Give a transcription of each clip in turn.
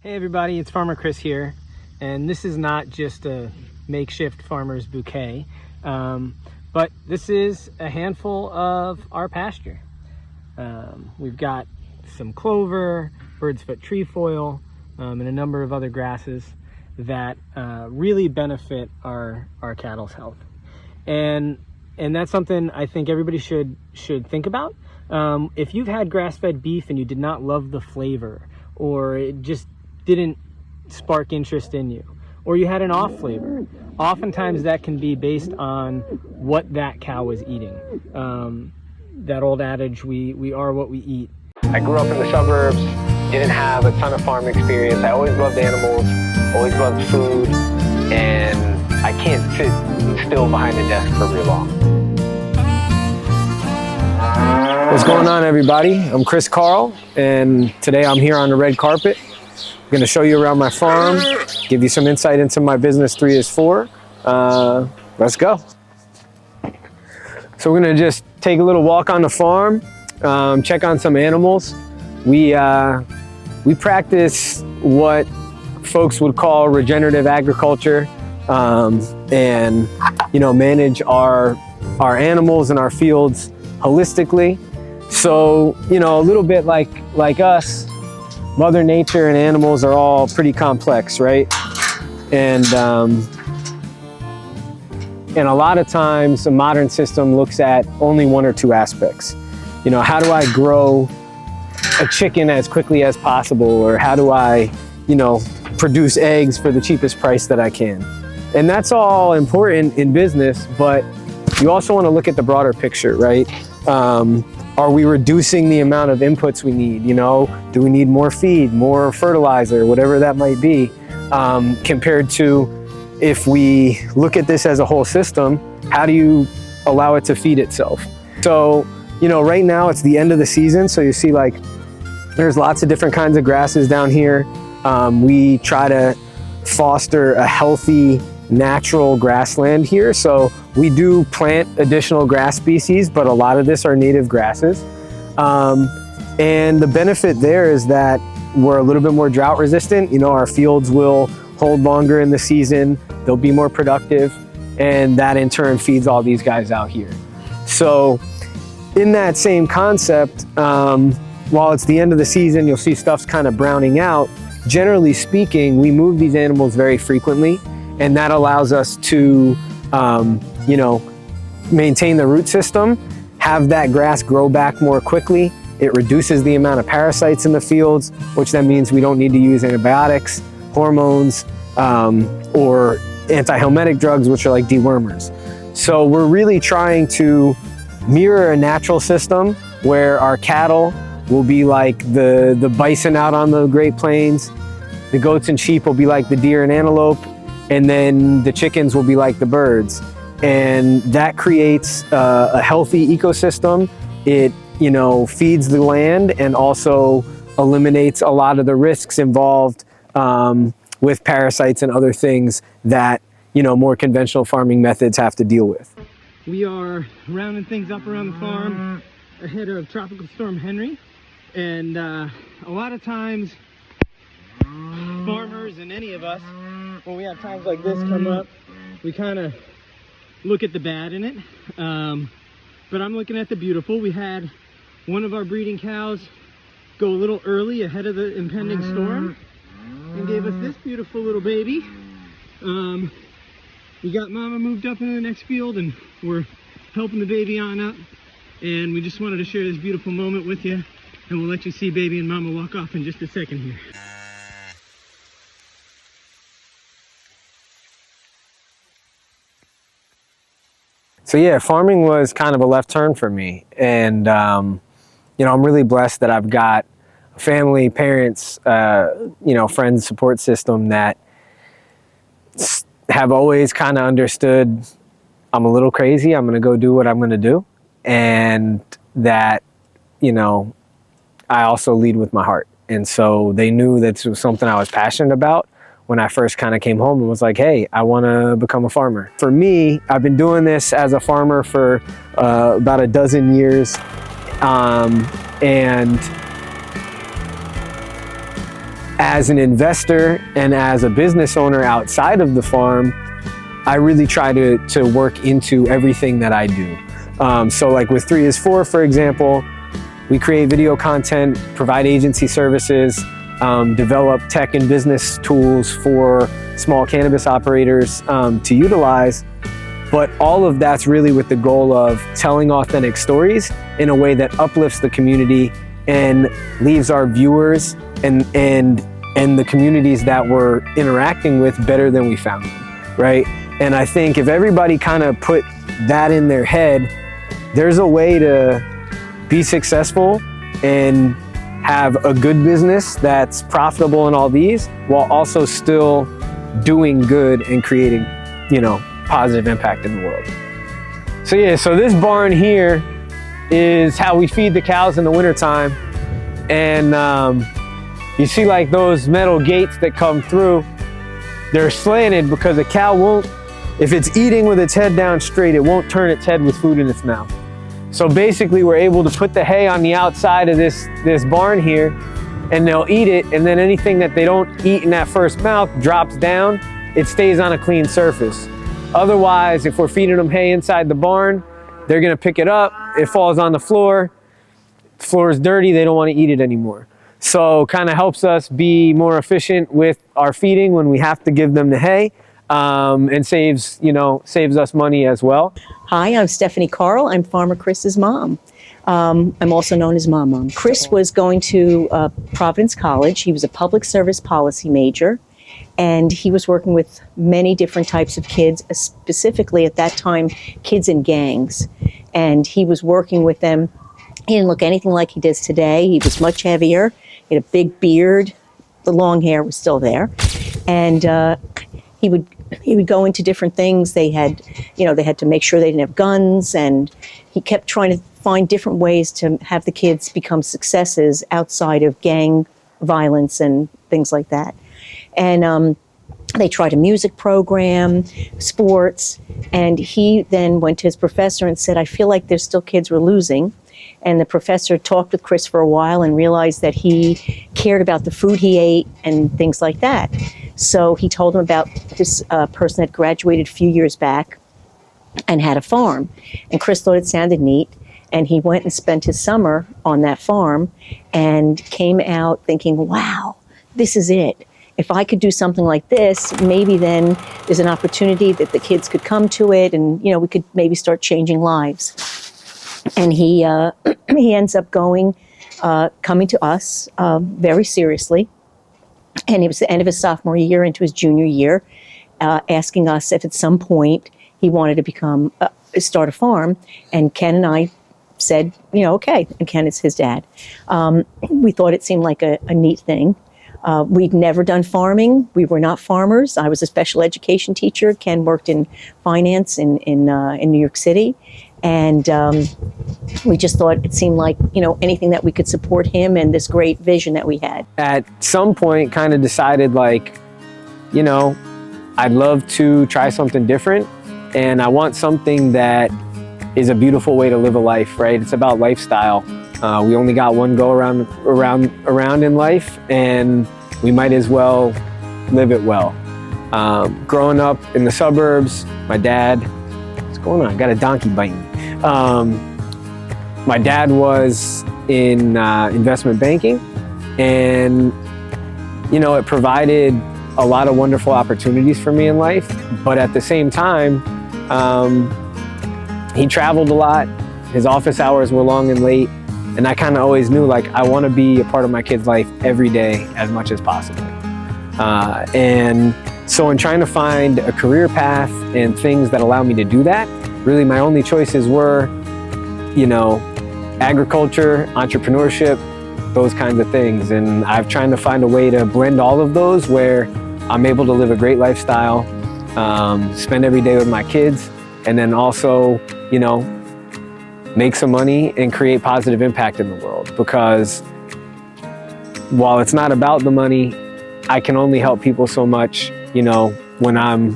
Hey everybody, it's Farmer Kris here, and this is not just a makeshift farmer's bouquet, but this is a handful of our pasture. We've got some clover, bird's foot trefoil, and a number of other grasses that really benefit our cattle's health. And that's something I think everybody should think about. If you've had grass-fed beef and you did not love the flavor, or it just didn't spark interest in you, or you had an off flavor, oftentimes that can be based on what that cow was eating. That old adage, we are what we eat. I grew up in the suburbs, didn't have a ton of farm experience. I always loved animals, always loved food, and I can't sit still behind a desk for real long. What's going on, everybody? I'm Kris Karl, and today I'm here on the red carpet. I'm going to show you around my farm, give you some insight into my business 3 is 4. Let's go. So we're going to just take a little walk on the farm, check on some animals. We practice what folks would call regenerative agriculture, and manage our animals and our fields holistically. So a little bit like us, Mother Nature and animals are all pretty complex, right? And a lot of times a modern system looks at only 1 or 2 aspects. How do I grow a chicken as quickly as possible, or how do I produce eggs for the cheapest price that I can? And that's all important in business, but you also want to look at the broader picture, right? Are we reducing the amount of inputs we need? Do we need more feed, more fertilizer, whatever that might be, compared to if we look at this as a whole system, how do you allow it to feed itself? So, right now it's the end of the season, so you see there's lots of different kinds of grasses down here. We try to foster a healthy, natural grassland here. So we do plant additional grass species, but a lot of this are native grasses. And the benefit there is that we're a little bit more drought resistant. Our fields will hold longer in the season, they'll be more productive, and that in turn feeds all these guys out here. So in that same concept, while it's the end of the season, you'll see stuff's kind of browning out. Generally speaking, we move these animals very frequently, and that allows us to maintain the root system, have that grass grow back more quickly. It reduces the amount of parasites in the fields, which then means we don't need to use antibiotics, hormones, or antihelmintic drugs, which are like dewormers. So we're really trying to mirror a natural system where our cattle will be like the bison out on the Great Plains, the goats and sheep will be like the deer and antelope, and then the chickens will be like the birds. And that creates a healthy ecosystem. It feeds the land and also eliminates a lot of the risks involved with parasites and other things that more conventional farming methods have to deal with. We are rounding things up around the farm ahead of Tropical Storm Henry, and a lot of times farmers and any of us, when we have times like this come up, we kind of look at the bad in it, but I'm looking at the beautiful. We had one of our breeding cows go a little early ahead of the impending storm and gave us this beautiful little baby. We got mama moved up into the next field, and we're helping the baby on up, and we just wanted to share this beautiful moment with you, and we'll let you see baby and mama walk off in just a second here. So yeah, farming was kind of a left turn for me, and I'm really blessed that I've got a family, parents, friends, support system that have always kind of understood I'm a little crazy, I'm gonna go do what I'm gonna do, and that I also lead with my heart. And so they knew that this was something I was passionate about when I first kind of came home and was like, hey, I want to become a farmer. For me, I've been doing this as a farmer for about a dozen years, and as an investor and as a business owner outside of the farm, I really try to work into everything that I do. So like with 3 is 4, for example, we create video content, provide agency services, develop tech and business tools for small cannabis operators to utilize. But all of that's really with the goal of telling authentic stories in a way that uplifts the community and leaves our viewers and the communities that we're interacting with better than we found them, right? And I think if everybody kind of put that in their head, there's a way to be successful and have a good business that's profitable in all these, while also still doing good and creating, you know, positive impact in the world. So yeah, so this barn here is how we feed the cows in the wintertime. And you see like those metal gates that come through, they're slanted because a cow won't, if it's eating with its head down straight, it won't turn its head with food in its mouth. So basically we're able to put the hay on the outside of this barn here, and they'll eat it, and then anything that they don't eat in that first mouth drops down, it stays on a clean surface. Otherwise, if we're feeding them hay inside the barn, they're gonna pick it up, it falls on the floor is dirty, they don't wanna eat it anymore. So kind of helps us be more efficient with our feeding when we have to give them the hay, and saves us money as well. Hi, I'm Stephanie Karl. I'm Farmer Kris's mom. I'm also known as Mom. Kris was going to Providence College. He was a public service policy major, and he was working with many different types of kids, specifically at that time, kids in gangs. And he was working with them. He didn't look anything like he does today. He was much heavier. He had a big beard. The long hair was still there. And he would go into different things. They had to make sure they didn't have guns, and he kept trying to find different ways to have the kids become successes outside of gang violence and things like that. And they tried a music program, sports, and he then went to his professor and said, I feel like there's still kids we're losing. And the professor talked with Kris for a while and realized that he cared about the food he ate and things like that. So he told him about this person that graduated a few years back and had a farm. And Kris thought it sounded neat. And he went and spent his summer on that farm and came out thinking, wow, this is it. If I could do something like this, maybe then there's an opportunity that the kids could come to it, and we could maybe start changing lives. And he ends up coming to us very seriously. And it was the end of his sophomore year into his junior year, asking us if at some point he wanted to start a farm. And Ken and I said, okay. And Ken is his dad. We thought it seemed like a neat thing. We'd never done farming. We were not farmers. I was a special education teacher. Ken worked in finance in New York City. And we just thought it seemed like, anything that we could support him and this great vision that we had. At some point, kind of decided like, I'd love to try something different. And I want something that is a beautiful way to live a life, right? It's about lifestyle. We only got one go around in life, and we might as well live it well. Growing up in the suburbs, my dad, what's going on? I got a donkey biting me. My dad was in investment banking, and it provided a lot of wonderful opportunities for me in life. But at the same time, he traveled a lot. His office hours were long and late. And I kind of always knew, like, I want to be a part of my kid's life every day as much as possible. And so in trying to find a career path and things that allow me to do that, really my only choices were, agriculture, entrepreneurship, those kinds of things. And I've tried to find a way to blend all of those where I'm able to live a great lifestyle, spend every day with my kids, and then also, make some money and create positive impact in the world. Because while it's not about the money, I can only help people so much, when I'm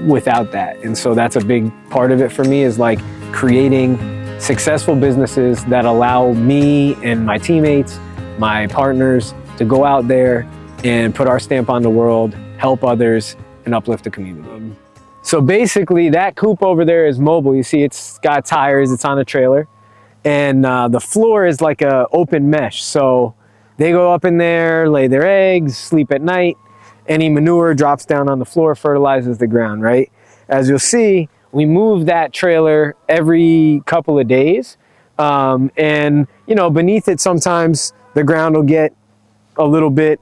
without that. And so that's a big part of it for me, is like creating successful businesses that allow me and my teammates, my partners, to go out there and put our stamp on the world, help others, and uplift the community. So basically that coop over there is mobile. You see it's got tires, it's on a trailer. And the floor is like a open mesh. So they go up in there, lay their eggs, sleep at night. Any manure drops down on the floor, fertilizes the ground, right? As you'll see, we move that trailer every couple of days. And you know, beneath it, sometimes the ground will get a little bit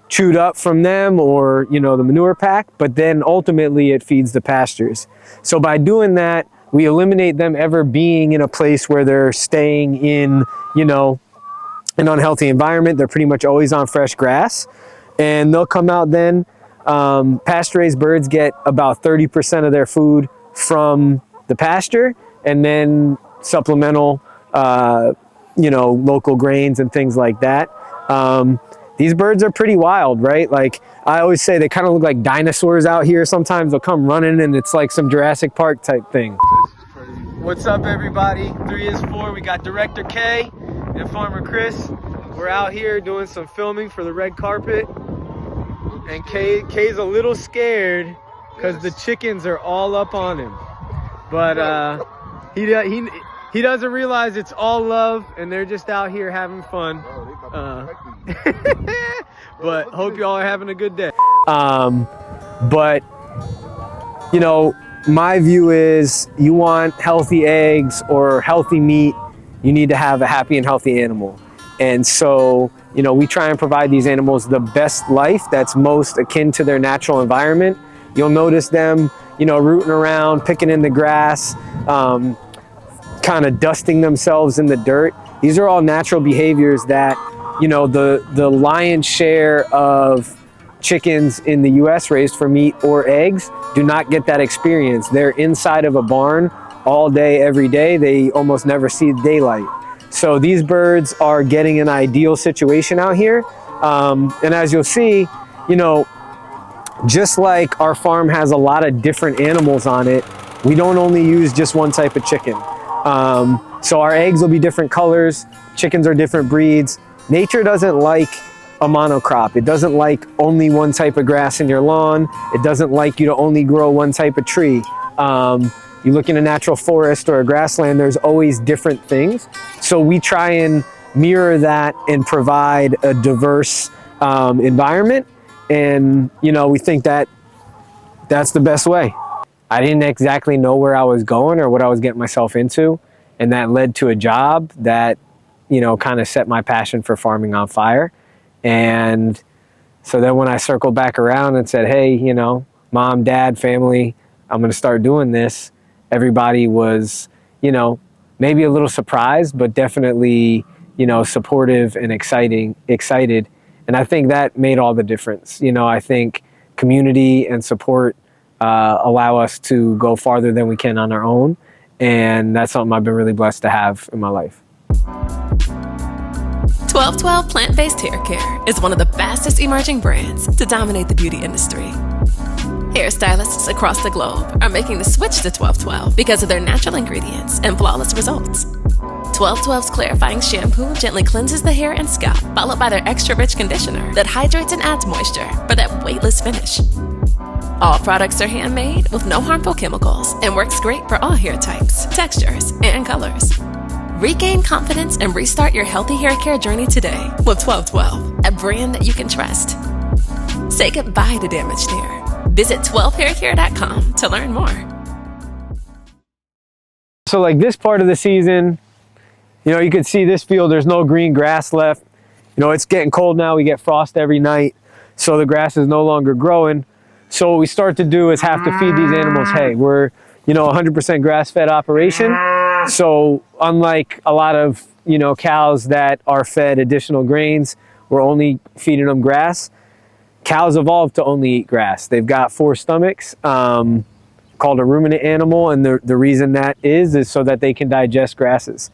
chewed up from them, or you know, the manure pack, but then ultimately it feeds the pastures. So by doing that, we eliminate them ever being in a place where they're staying in, you know, an unhealthy environment. They're pretty much always on fresh grass, and they'll come out then. Pasture-raised birds get about 30% of their food from the pasture, and then supplemental, you know, local grains and things like that. These birds are pretty wild, right? Like I always say, they kind of look like dinosaurs out here. Sometimes they'll come running and it's like some Jurassic Park type thing. What's up, everybody? 3 is 4. We got Director K and Farmer Kris. We're out here doing some filming for the red carpet. And K's a little scared because the chickens are all up on him. But he doesn't realize it's all love and they're just out here having fun. But hope y'all are having a good day. But you know, my view is, you want healthy eggs or healthy meat, you need to have a happy and healthy animal. And so, you know, we try and provide these animals the best life that's most akin to their natural environment. You'll notice them, you know, rooting around, picking in the grass, kind of dusting themselves in the dirt. These are all natural behaviors that, you know, the lion's share of chickens in the US raised for meat or eggs do not get that experience. They're inside of a barn all day, every day. They almost never see daylight. So these birds are getting an ideal situation out here. And as you'll see, you know, just like our farm has a lot of different animals on it, we don't only use just one type of chicken. So our eggs will be different colors, chickens are different breeds. Nature doesn't like a monocrop. It doesn't like only one type of grass in your lawn. It doesn't like you to only grow one type of tree. You look in a natural forest or a grassland, there's always different things. So we try and mirror that and provide a diverse environment. And, you know, we think that that's the best way. I didn't exactly know where I was going or what I was getting myself into. And that led to a job that, you know, kind of set my passion for farming on fire. And so then when I circled back around and said, hey, you know, mom, dad, family, I'm going to start doing this, everybody was, you know, maybe a little surprised, but definitely, you know, supportive and excited. And I think that made all the difference. You know, I think community and support allow us to go farther than we can on our own. And that's something I've been really blessed to have in my life. 1212 Plant-Based Hair Care is one of the fastest emerging brands to dominate the beauty industry. Hairstylists across the globe are making the switch to 1212 because of their natural ingredients and flawless results. 1212's clarifying shampoo gently cleanses the hair and scalp, followed by their extra rich conditioner that hydrates and adds moisture for that weightless finish. All products are handmade with no harmful chemicals and works great for all hair types, textures, and colors. Regain confidence and restart your healthy hair care journey today with 1212, a brand that you can trust. Say goodbye to damaged hair. Visit 12haircare.com to learn more. So like this part of the season, you know, you can see this field, there's no green grass left. You know, it's getting cold now, we get frost every night, so the grass is no longer growing. So what we start to do is have to feed these animals hay. We're, you know, 100% grass-fed operation. So unlike a lot of, you know, cows that are fed additional grains, we're only feeding them grass. Cows evolved to only eat grass. They've got 4 stomachs, called a ruminant animal, and the reason that is so that they can digest grasses.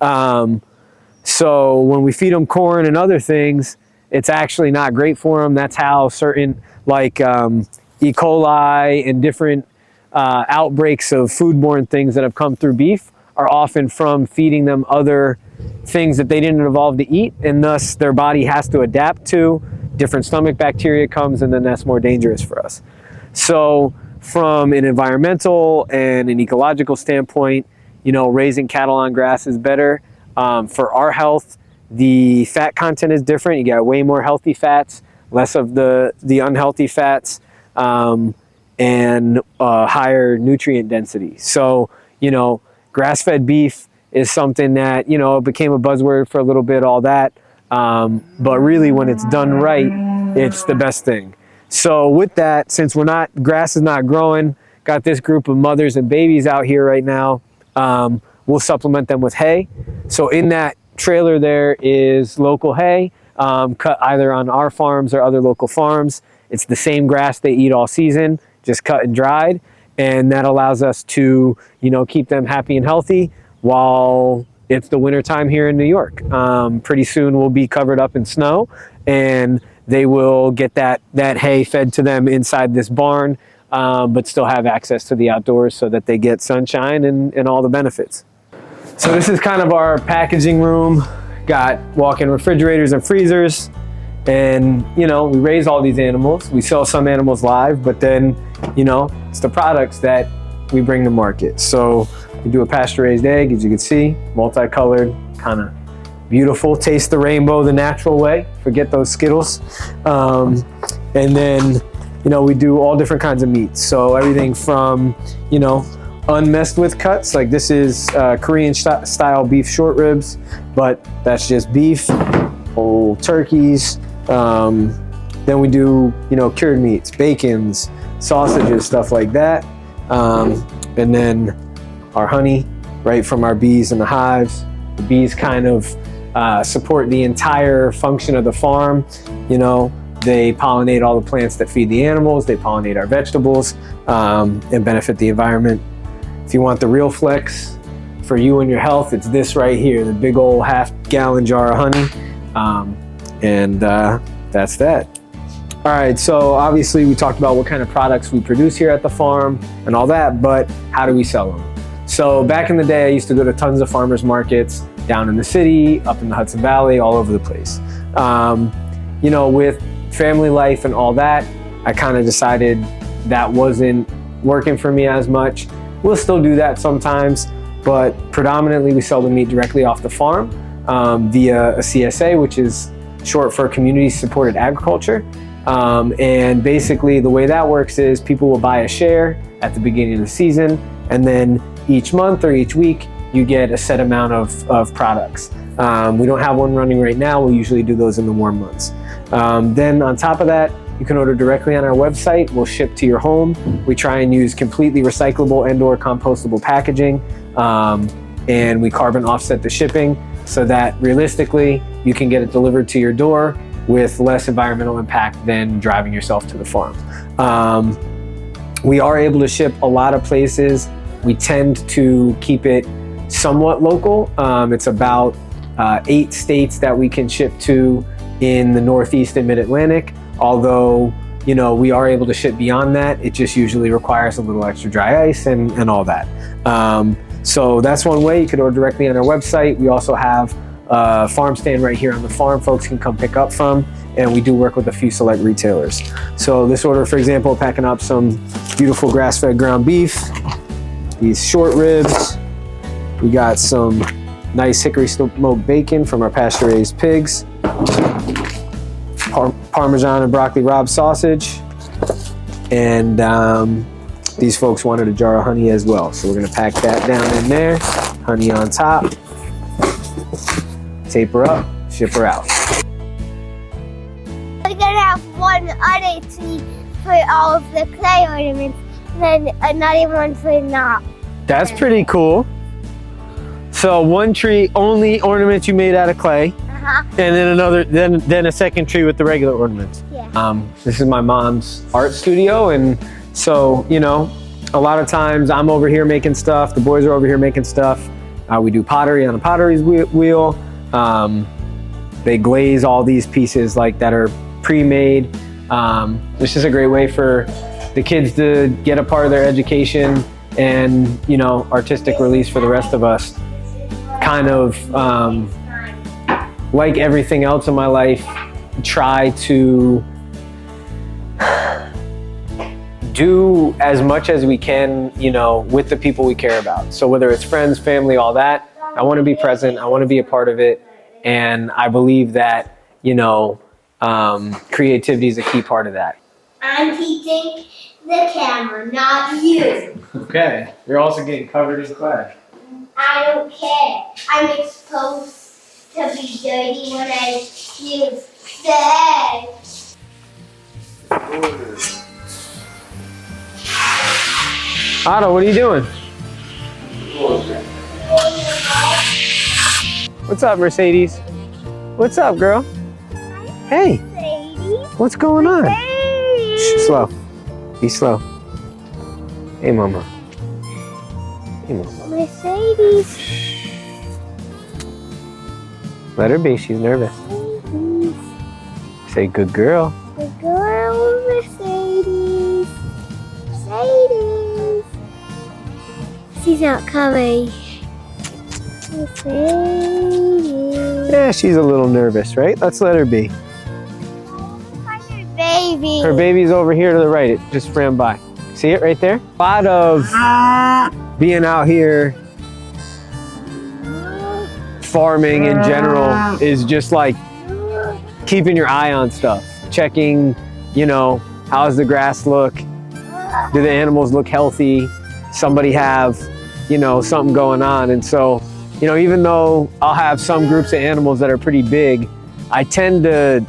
So when we feed them corn and other things, it's actually not great for them. That's how certain, like E. coli and different outbreaks of foodborne things that have come through beef are often from feeding them other things that they didn't evolve to eat, and thus their body has to adapt to different stomach bacteria comes, and then that's more dangerous for us. So from an environmental and an ecological standpoint, you know, raising cattle on grass is better. For our health, the fat content is different. You got way more healthy fats, less of the unhealthy fats, and higher nutrient density. So, you know, grass-fed beef is something that, you know, became a buzzword for a little bit, all that. But really, when it's done right, it's the best thing. So with that, since grass is not growing, got this group of mothers and babies out here right now, we'll supplement them with hay. So in that trailer there is local hay, cut either on our farms or other local farms. It's the same grass they eat all season, just cut and dried. And that allows us to, you know, keep them happy and healthy while it's the winter time here in New York. Pretty soon we'll be covered up in snow, and they will get that hay fed to them inside this barn, but still have access to the outdoors so that they get sunshine and all the benefits. So this is kind of our packaging room. Got walk-in refrigerators and freezers. And, you know, we raise all these animals. We sell some animals live, but then, you know, it's the products that we bring to market. So we do a pasture-raised egg, as you can see, multicolored, kind of beautiful. Taste the rainbow the natural way. Forget those Skittles. And then, you know, we do all different kinds of meats. So everything from, you know, unmessed with cuts, like this is Korean style beef short ribs, but that's just beef, whole turkeys. Then we do, you know, cured meats, bacons, sausages, stuff like that. And then our honey, right from our bees in the hives. The bees kind of support the entire function of the farm. You know, they pollinate all the plants that feed the animals, they pollinate our vegetables, and benefit the environment. If you want the real flex for you and your health, it's this right here, the big old half-gallon jar of honey. And that's that. All right, so obviously we talked about what kind of products we produce here at the farm and all that, but how do we sell them? So back in the day, I used to go to tons of farmers markets down in the city, up in the Hudson Valley, all over the place. You know, with family life and all that, I kind of decided that wasn't working for me as much. We'll still do that sometimes, but predominantly we sell the meat directly off the farm via a CSA, which is short for Community Supported Agriculture. And basically the way that works is people will buy a share at the beginning of the season, and then each month or each week you get a set amount of products. We don't have one running right now. We'll usually do those in the warm months. Then on top of that, you can order directly on our website. We'll ship to your home. We try and use completely recyclable and/or compostable packaging, and we carbon offset the shipping so that realistically you can get it delivered to your door with less environmental impact than driving yourself to the farm. We are able to ship a lot of places. We tend to keep it somewhat local. It's about 8 states that we can ship to in the Northeast and Mid-Atlantic. Although, you know, we are able to ship beyond that. It just usually requires a little extra dry ice and all that. So that's one way. You could order directly on our website. We also have a farm stand right here on the farm folks can come pick up from, and we do work with a few select retailers. So this order, for example, packing up some beautiful grass-fed ground beef, these short ribs. We got some nice hickory smoked bacon from our pasture-raised pigs, Parmesan and broccoli rabe sausage, and these folks wanted a jar of honey as well. So we're gonna pack that down in there, honey on top, tape her up, ship her out. We're gonna have one other tree for all of the clay ornaments, and then another one for not. That's pretty cool. So one tree, only ornaments you made out of clay, and then another, then a second tree with the regular ornaments. Yeah. This is my mom's art studio, and so, you know, a lot of times I'm over here making stuff, the boys are over here making stuff. We do pottery on a pottery wheel. They glaze all these pieces like that are pre-made. It's just a great way for the kids to get a part of their education and, you know, artistic release for the rest of us. Kind of like everything else in my life, try to do as much as we can, you know, with the people we care about. So whether it's friends, family, all that, I want to be present. I want to be a part of it. And I believe that, you know, creativity is a key part of that. I'm teaching the camera, not you. Okay. You're also getting covered in clay. I don't care. I'm supposed to be dirty when I use that. Otto, what are you doing? What's up, Mercedes? What's up, girl? Hey, what's going on? Shh, slow. Be slow. Hey, mama. Hey, mama. Mercedes. Let her be. She's nervous. Say, good girl. Good girl, Mercedes. Mercedes. She's not coming. Mercedes. Yeah, she's a little nervous, right? Let's let her be. Find your baby. Her baby's over here to the right. It just ran by. See it right there? A lot of being out here, farming in general, is just like keeping your eye on stuff. Checking, you know, how's the grass look? Do the animals look healthy? Somebody have, you know, something going on. And so, you know, even though I'll have some groups of animals that are pretty big, I tend to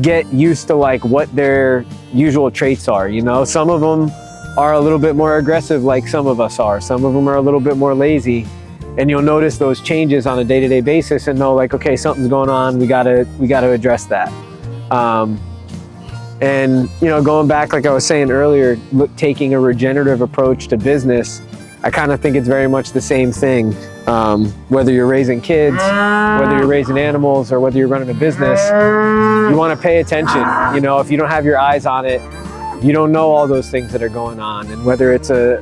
get used to like what their usual traits are. You know, some of them are a little bit more aggressive like some of us are. Some of them are a little bit more lazy. And you'll notice those changes on a day-to-day basis and know like, okay, something's going on. We gotta address that. And, you know, going back, like I was saying earlier, taking a regenerative approach to business, I kind of think it's very much the same thing. Whether you're raising kids, whether you're raising animals, or whether you're running a business, you want to pay attention. You know, if you don't have your eyes on it, you don't know all those things that are going on. And whether it's a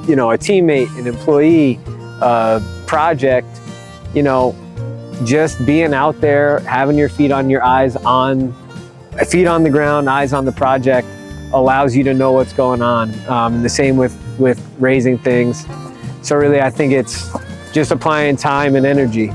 teammate, an employee, project, you know, just being out there, having your feet on the ground, eyes on the project, allows you to know what's going on. And the same with raising things. So really, I think it's just applying time and energy.